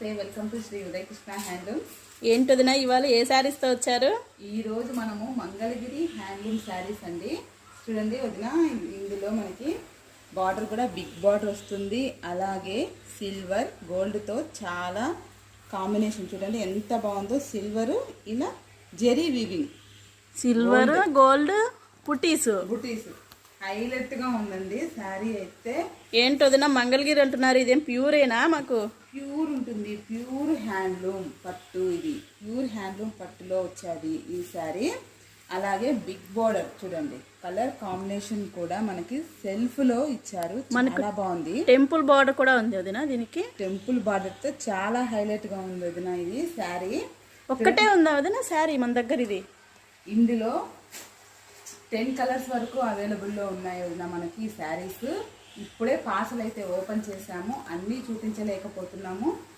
నమస్తే, welcome to Shri Uday Krishna handloom. ఏంటదినా ఇవాళ ఏ శారీస్తో వచ్చారు? ఈ రోజు మనము మంగళగిరి హ్యాండ్లూమ్ శారీస్ అండి. చూడండి వదిన, ఇందులో మనకి బార్డర్ కూడా బిగ్ బార్డర్ వస్తుంది. అలాగే సిల్వర్ గోల్డ్తో చాలా కాంబినేషన్ చూడండి ఎంత బాగుందో. సిల్వర్ ఇలా జెరీ వీవింగ్, సిల్వర్ గోల్డ్ బుటీస్ హైలైట్గా ఉందండి శారీ అయితే. ఏంటదినా మంగళగిరి అంటున్నారు, ఇదేం ప్యూరేనా? మాకు ప్యూర్ ఉంటుంది, ప్యూర్ హ్యాండ్లూమ్ పట్టు. ఇది ప్యూర్ హ్యాండ్లూమ్ పట్టులో వచ్చేది ఈ శారీ. అలాగే బిగ్ బోర్డర్ చూడండి, కలర్ కాంబినేషన్ కూడా మనకి సెల్ఫ్ లో ఇచ్చారు, చాలా బాగుంది. టెంపుల్ బార్డర్ కూడా ఉంది వదినా. దీనికి టెంపుల్ బార్డర్ తో చాలా హైలైట్ గా ఉంది వదిన. ఇది శారీ ఒక్కటే ఉందా వదినా శారీ మన దగ్గర? ఇది ఇందులో 10 కలర్స్ వరకు అవైలబుల్లో ఉన్నాయి వదిన మనకి ఈ శారీస్. ఇప్పుడే పార్సల్ అయితే ఓపెన్ చేసాము, అన్నీ చూపించలేకపోతున్నాము.